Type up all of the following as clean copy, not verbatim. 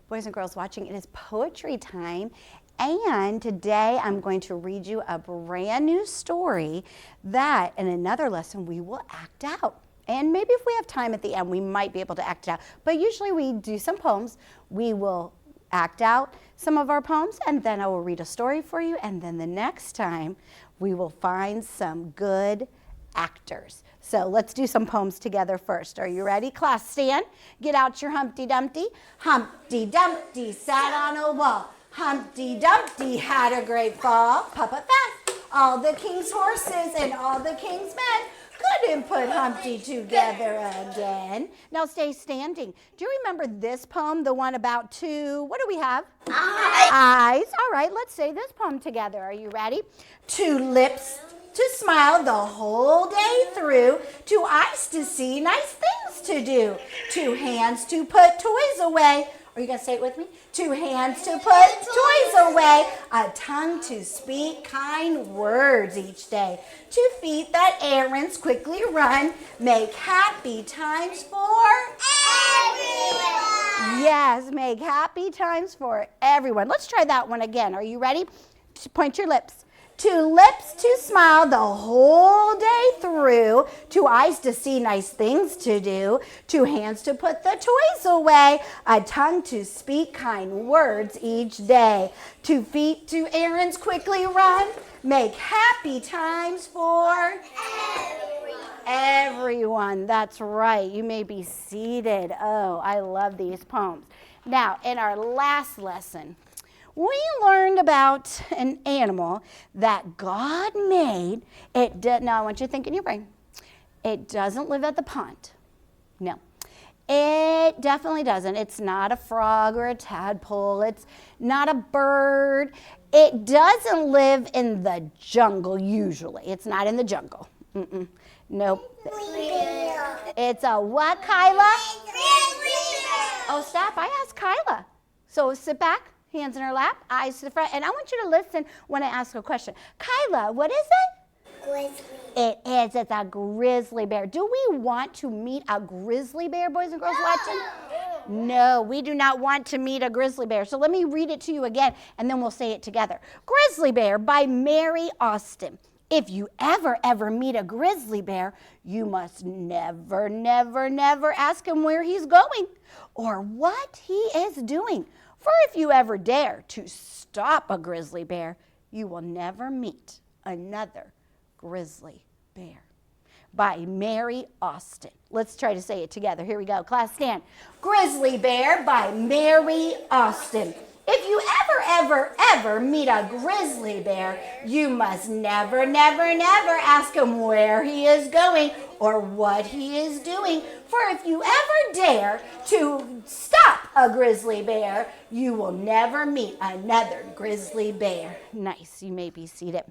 Boys and girls watching, it is poetry time. And today I'm going to read you a brand new story that in another lesson we will act out. And maybe if we have time at the end, we might be able to act it out. But usually we do some poems. We will act out some of our poems, and then I will read a story for you. And then the next time we will find some good actors. So let's do some poems together first. Are you ready? Class, stand. Get out your Humpty Dumpty. Humpty Dumpty sat on a wall. Humpty Dumpty had a great fall. Puppet fast. All the king's horses and all the king's men couldn't put Humpty together again. Now stay standing. Do you remember this poem, the one about two, what do we have? Eyes. All right, let's say this poem together. Are you ready? Two lips to smile the whole day through, two eyes to see nice things to do, two hands to put toys away. Are you going to say it with me? Two hands to put toys away, a tongue to speak kind words each day, two feet that errands quickly run, make happy times for everyone. Yes, make happy times for everyone. Let's try that one again. Are you ready? Point your lips. Two lips to smile the whole day through, two eyes to see nice things to do, two hands to put the toys away, a tongue to speak kind words each day, two feet to errands quickly run, make happy times for everyone. That's right. You may be seated. Oh, I love these poems. Now, in our last lesson, we learned about an animal that God made. Now I want you to think in your brain. It doesn't live at the pond. No, it definitely doesn't. It's not a frog or a tadpole. It's not a bird. It doesn't live in the jungle usually. It's not in the jungle. Nope. It's a what, Kyla? Oh, stop. I asked Kyla. So sit back. Hands in her lap, eyes to the front. And I want you to listen when I ask a question. Kyla, what is it? Grizzly. It is. It's a grizzly bear. Do we want to meet a grizzly bear, boys and girls watching? No, we do not want to meet a grizzly bear. So let me read it to you again, and then we'll say it together. Grizzly Bear by Mary Austin. If you ever meet a grizzly bear, you must never ask him where he's going or what he is doing. For if you ever dare to stop a grizzly bear, you will never meet another grizzly bear. By Mary Austin. Let's try to say it together. Here we go. Class, stand. Grizzly Bear by Mary Austin. If you ever meet a grizzly bear, you must never ask him where he is going or what he is doing. For if you ever dare to stop a grizzly bear, you will never meet another grizzly bear. Nice. You may be seated.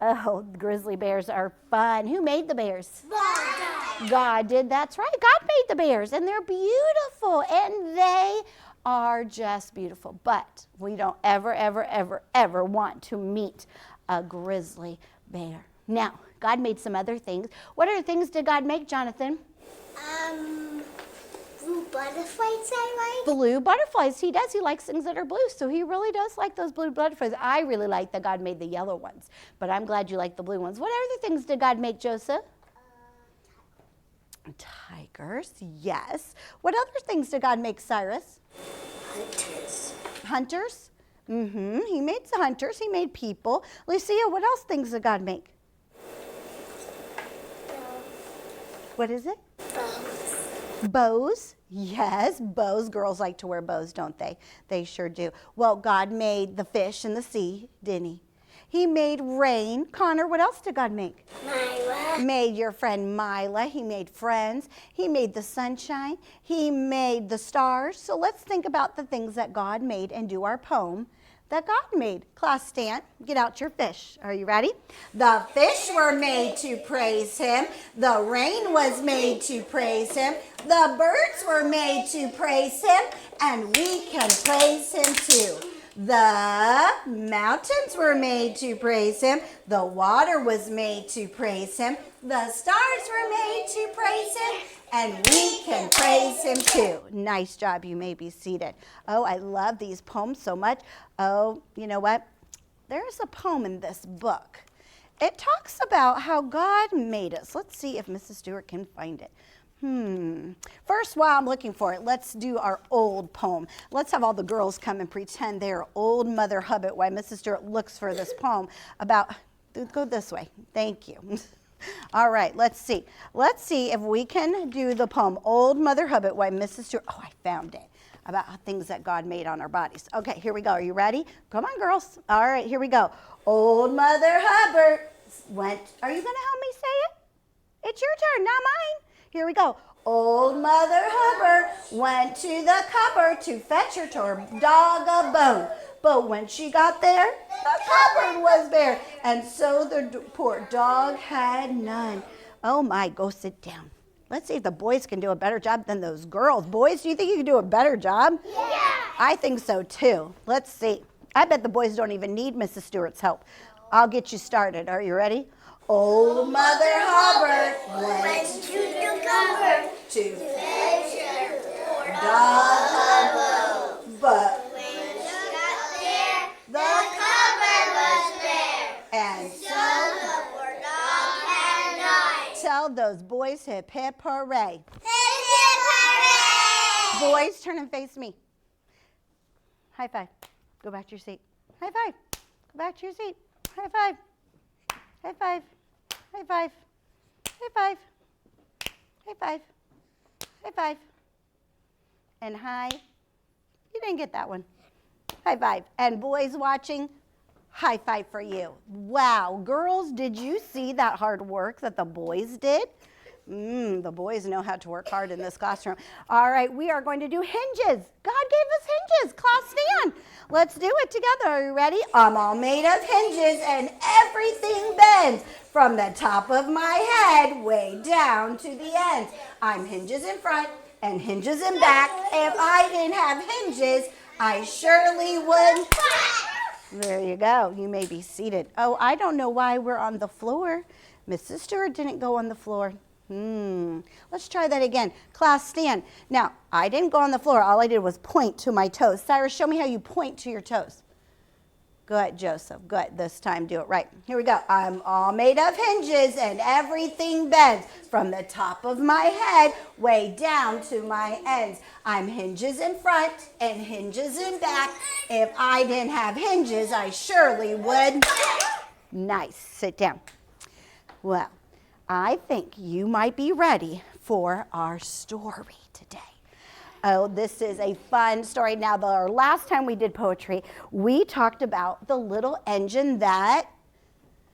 Oh, grizzly bears are fun. Who made the bears? God did. That's right. God made the bears, and they're beautiful, and they are just beautiful. But we don't ever want to meet a grizzly bear. Now, God made some other things. What other things did God make, Jonathan? Blue butterflies, I like. Blue butterflies. He does. He likes things that are blue, so he really does like those blue butterflies. I really like that God made the yellow ones, but I'm glad you like the blue ones. What other things did God make, Joseph? Tigers, yes. What other things did God make, Cyrus? Hunters. Hunters? He made the hunters. He made people. Lucia, what else things did God make? What is it? Bows. Bows? Yes, bows. Girls like to wear bows, don't they? They sure do. Well, God made the fish in the sea, didn't he? He made rain. Connor, what else did God make? Myla. Made your friend Mila. He made friends. He made the sunshine. He made the stars. So let's think about the things that God made and do our poem that God made. Class, stand. Get out your fish. Are you ready? The fish were made to praise him. The rain was made to praise him. The birds were made to praise him. And we can praise him too. The mountains were made to praise him. The water was made to praise him. The stars were made to praise him. and we can praise him too. Nice job. You may be seated. Oh, I love these poems so much. Oh, you know what? There's a poem in this book. It talks about how God made us. Let's see if Mrs. Stewart can find it. First, while I'm looking for it, let's do our old poem. Let's have all the girls come and pretend they're old Mother Hubbard while Mrs. Stewart looks for this poem about, go this way. Thank you. All right, let's see. Let's see if we can do the poem Old Mother Hubbard while Mrs. Stewart, oh, I found it, about things that God made on our bodies. Okay, here we go. Are you ready? Come on, girls. All right, here we go. Old Mother Hubbard went, are you going to help me say it? It's your turn, not mine. Here we go. Old Mother Hubbard went to the cupboard to fetch her dog a bone. But when she got there, the cupboard was bare, and so the poor dog had none. Oh my, go sit down. Let's see if the boys can do a better job than those girls. Boys, do you think you can do a better job? Yeah. I think so too. Let's see. I bet the boys don't even need Mrs. Stewart's help. I'll get you started. Are you ready? Old Mother Hubbard went to the cupboard to fetch her dog a bone. But when she got there, the cupboard was bare, and so the poor dog had none. Tell those boys hip hip hooray. Hip hip hooray! Boys, turn and face me. High five. Go back to your seat. High five. Go back to your seat. High five. High five. High five. High five. High five. High five. And high. You didn't get that one. High five. And boys watching, high five for you. Wow. Girls, did you see that hard work that the boys did? The boys know how to work hard in this classroom. All right, we are going to do hinges. God gave us hinges. Class, stand. Let's do it together. Are you ready? I'm all made of hinges and everything bends from the top of my head way down to the ends. I'm hinges in front and hinges in back. If I didn't have hinges, I surely would. There you go. You may be seated. Oh, I don't know why we're on the floor. Mrs. Stewart didn't go on the floor. Let's try that again. Class, stand. Now, I didn't go on the floor. All I did was point to my toes. Cyrus, show me how you point to your toes. Good, Joseph. Good. This time, do it right. Here we go. I'm all made of hinges and everything bends from the top of my head way down to my ends. I'm hinges in front and hinges in back. If I didn't have hinges, I surely would. Nice. Sit down. Well, I think you might be ready for our story today. Oh, this is a fun story. Now, the last time we did poetry, we talked about the little engine that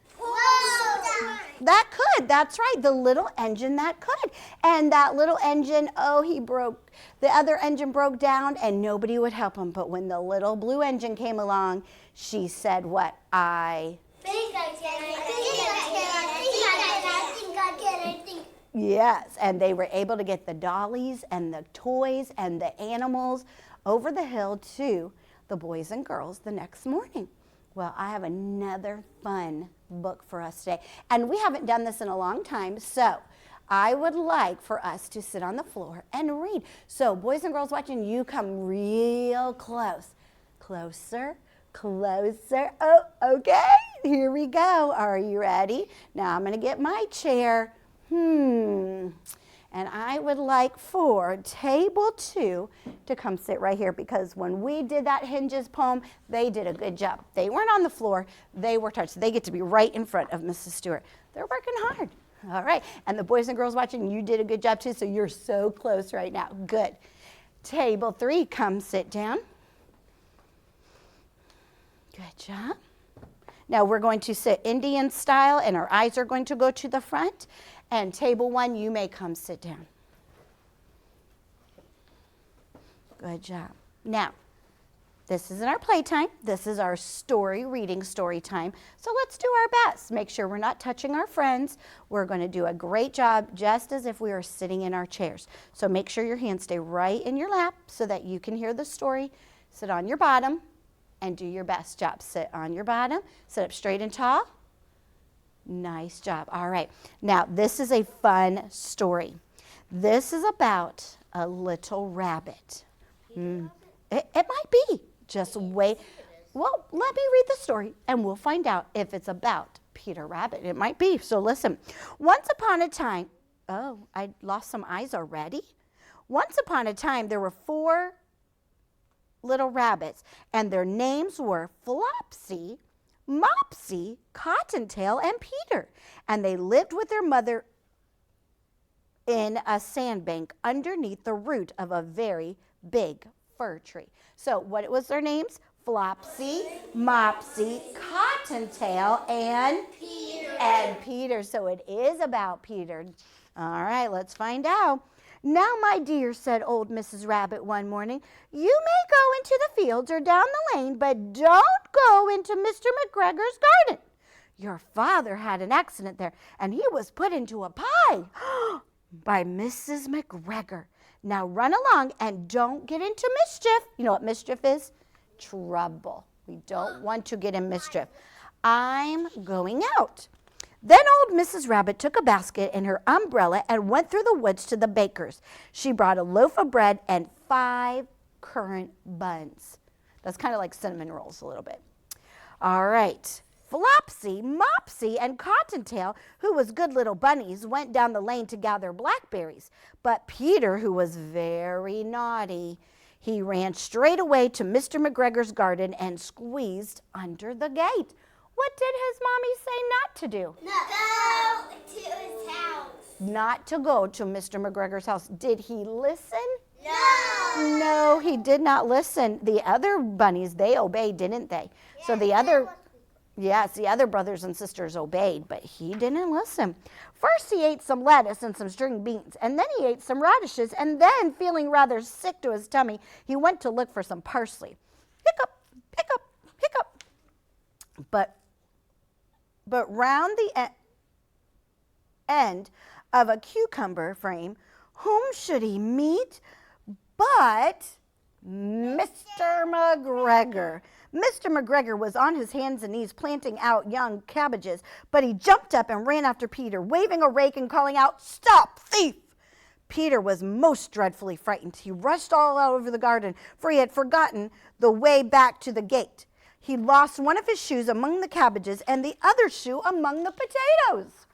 could. That's right, the little engine that could. And that little engine, the other engine broke down and nobody would help him. But when the little blue engine came along, she said what? I think I can. Yes, and they were able to get the dollies and the toys and the animals over the hill to the boys and girls the next morning. Well, I have another fun book for us today. And we haven't done this in a long time, so I would like for us to sit on the floor and read. So boys and girls watching, you come real close. Closer, closer. Oh, okay, here we go. Are you ready? Now I'm going to get my chair. And I would like for table 2 to come sit right here because when we did that hinges poem, they did a good job. They weren't on the floor. They worked hard. So they get to be right in front of Mrs. Stewart. They're working hard. All right. And the boys and girls watching, you did a good job too. So you're so close right now. Good. Table 3, come sit down. Good job. Now we're going to sit Indian style and our eyes are going to go to the front. And table 1, you may come sit down. Good job. Now, this isn't our playtime. This is our reading story time. So let's do our best. Make sure we're not touching our friends. We're going to do a great job just as if we were sitting in our chairs. So make sure your hands stay right in your lap so that you can hear the story. Sit on your bottom and do your best job. Sit on your bottom. Sit up straight and tall. Nice job. All right. Now, this is a fun story. This is about a little rabbit. It might be. Just wait. Well, let me read the story and we'll find out if it's about Peter Rabbit. It might be. So listen. Once upon a time, oh, I lost some eyes already. Once upon a time, there were 4 little rabbits, and their names were Flopsy, Mopsy, Cottontail, and Peter. And they lived with their mother in a sandbank underneath the root of a very big fir tree. So what was their names? Flopsy, Mopsy, Cottontail, and Peter. So it is about Peter. All right, let's find out. Now, my dear, said old Mrs. Rabbit one morning, you may go into the fields or down the lane, but don't go into Mr. McGregor's garden. Your father had an accident there, and he was put into a pie by Mrs. McGregor. Now run along and don't get into mischief. You know what mischief is? Trouble. We don't want to get in mischief. I'm going out. Then old Mrs. Rabbit took a basket and her umbrella and went through the woods to the baker's. She brought a loaf of bread and 5 currant buns. That's kind of like cinnamon rolls a little bit. All right. Flopsy, Mopsy, and Cottontail, who was good little bunnies, went down the lane to gather blackberries. But Peter, who was very naughty, he ran straight away to Mr. McGregor's garden and squeezed under the gate. What did his mommy say not to do? Go to his house. Not to go to Mr. McGregor's house. Did he listen? No. No, he did not listen. The other bunnies, they obeyed, didn't they? Yeah, So the other brothers and sisters obeyed, but he didn't listen. First he ate some lettuce and some string beans, and then he ate some radishes, and then, feeling rather sick to his tummy, he went to look for some parsley. Hiccup, hiccup, hiccup. But round the end of a cucumber frame, whom should he meet but Mr. McGregor. Mr. McGregor was on his hands and knees planting out young cabbages, but he jumped up and ran after Peter, waving a rake and calling out, "Stop, thief!" Peter was most dreadfully frightened. He rushed all out over the garden, for he had forgotten the way back to the gate. He lost one of his shoes among the cabbages and the other shoe among the potatoes.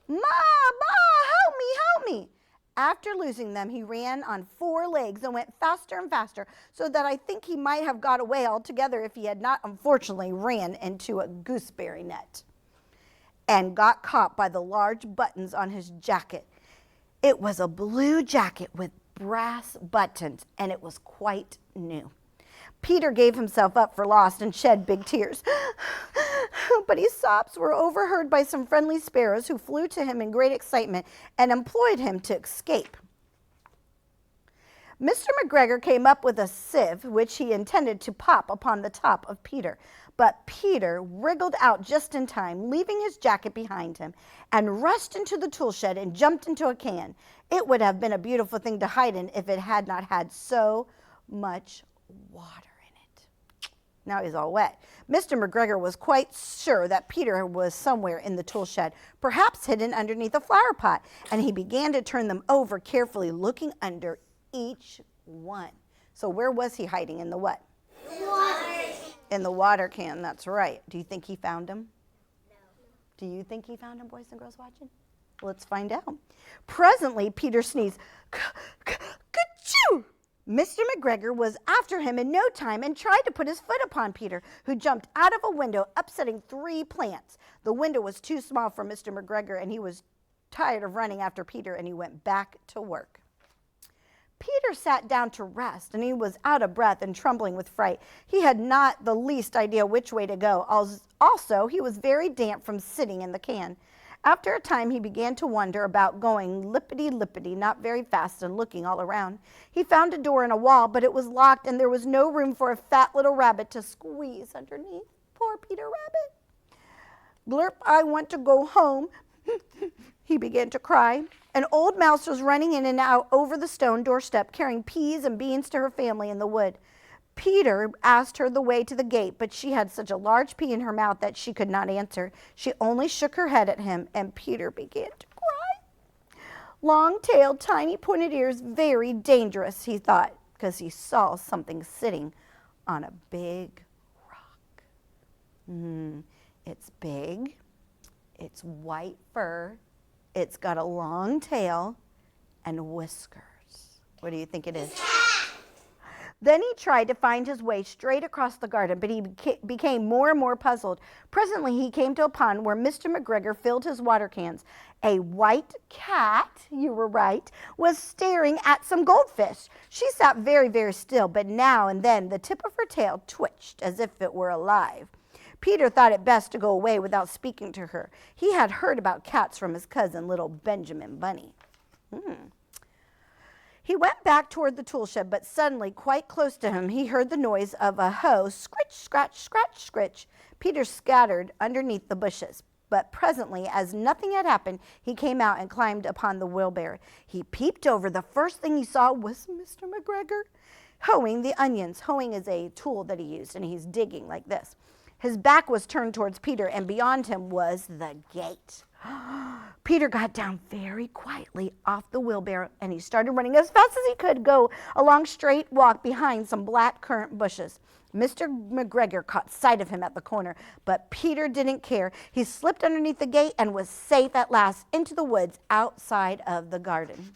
Ma, help me, help me. After losing them, he ran on 4 legs and went faster and faster, so that I think he might have got away altogether if he had not unfortunately ran into a gooseberry net and got caught by the large buttons on his jacket. It was a blue jacket with brass buttons, and it was quite new. Peter gave himself up for lost and shed big tears. But his sobs were overheard by some friendly sparrows who flew to him in great excitement and implored him to escape. Mr. McGregor came up with a sieve which he intended to pop upon the top of Peter. But Peter wriggled out just in time, leaving his jacket behind him, and rushed into the tool shed and jumped into a can. It would have been a beautiful thing to hide in if it had not had so much water in it. Now he's all wet. Mr. McGregor was quite sure that Peter was somewhere in the tool shed, perhaps hidden underneath a flower pot, and he began to turn them over carefully, looking under each one. So where was he hiding? In the what? In the water can, that's right. Do you think he found him? No. Do you think he found him, boys and girls watching? Let's find out. Presently, Peter sneezed. Ka-choo! Mr. McGregor was after him in no time and tried to put his foot upon Peter, who jumped out of a window, upsetting 3 plants. The window was too small for Mr. McGregor, and he was tired of running after Peter, and he went back to work. Peter sat down to rest, and he was out of breath and trembling with fright. He had not the least idea which way to go. Also, he was very damp from sitting in the can. After a time, he began to wonder about going lippity-lippity, not very fast, and looking all around. He found a door in a wall, but it was locked, and there was no room for a fat little rabbit to squeeze underneath. Poor Peter Rabbit. Blurp, I want to go home. He began to cry. An old mouse was running in and out over the stone doorstep, carrying peas and beans to her family in the wood. Peter asked her the way to the gate, but she had such a large pea in her mouth that she could not answer. She only shook her head at him, and Peter began to cry. Long-tailed, tiny pointed ears, very dangerous, he thought, because he saw something sitting on a big rock. It's big, it's white fur, it's got a long tail and whiskers. What do you think it is? Then he tried to find his way straight across the garden, but he became more and more puzzled. Presently, he came to a pond where Mr. McGregor filled his water cans. A white cat, you were right, was staring at some goldfish. She sat very, very still, but now and then the tip of her tail twitched as if it were alive. Peter thought it best to go away without speaking to her. He had heard about cats from his cousin, little Benjamin Bunny. He went back toward the tool shed, but suddenly, quite close to him, he heard the noise of a hoe, scritch, scratch, scratch, scritch. Peter scattered underneath the bushes, but presently, as nothing had happened, he came out and climbed upon the wheelbarrow. He peeped over. The first thing he saw was Mr. McGregor hoeing the onions. Hoeing is a tool that he used, and he's digging like this. His back was turned towards Peter, and beyond him was the gate. Peter got down very quietly off the wheelbarrow, and he started running as fast as he could go along straight walk behind some black currant bushes. Mr. McGregor caught sight of him at the corner, but Peter didn't care. He slipped underneath the gate and was safe at last into the woods outside of the garden.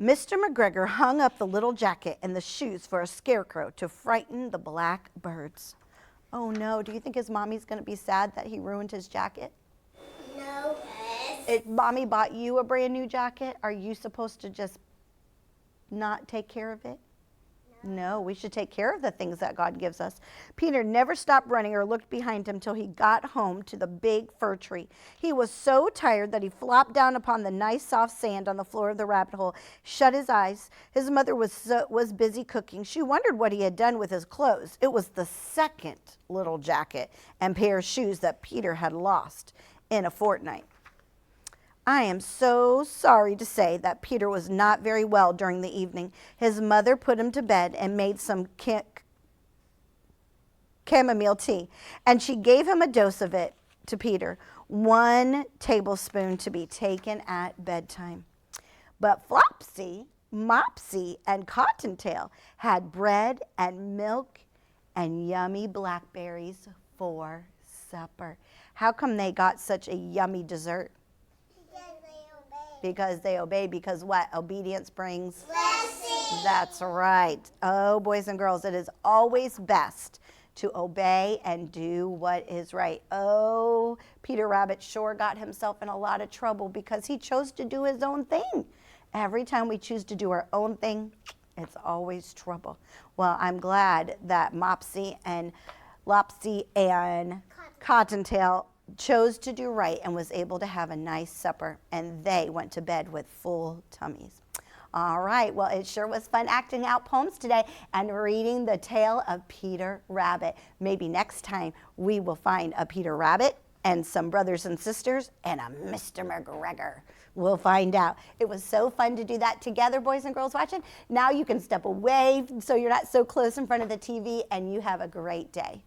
Mr. McGregor hung up the little jacket and the shoes for a scarecrow to frighten the black birds. Oh no, do you think his mommy's going to be sad that he ruined his jacket? No. Mommy bought you a brand new jacket. Are you supposed to just not take care of it? No, we should take care of the things that God gives us. Peter never stopped running or looked behind him till he got home to the big fir tree. He was so tired that he flopped down upon the nice soft sand on the floor of the rabbit hole, shut his eyes. His mother was busy cooking. She wondered what he had done with his clothes. It was the second little jacket and pair of shoes that Peter had lost in a fortnight. I am so sorry to say that Peter was not very well during the evening. His mother put him to bed and made some chamomile tea, and she gave him a dose of it to Peter, 1 tablespoon to be taken at bedtime. But Flopsy, Mopsy, and Cottontail had bread and milk and yummy blackberries for supper. How come they got such a yummy dessert? Because they obey. Because what? Obedience brings blessing. That's right. Oh, boys and girls, it is always best to obey and do what is right. Oh, Peter Rabbit sure got himself in a lot of trouble because he chose to do his own thing. Every time we choose to do our own thing, it's always trouble. Well, I'm glad that Mopsy and Lopsy and Cottontail chose to do right and was able to have a nice supper, and they went to bed with full tummies. All right, well, it sure was fun acting out poems today and reading the tale of Peter Rabbit. Maybe next time we will find a Peter Rabbit and some brothers and sisters and a Mr. McGregor. We'll find out. It was so fun to do that together, boys and girls watching. Now you can step away so you're not so close in front of the TV, and you have a great day.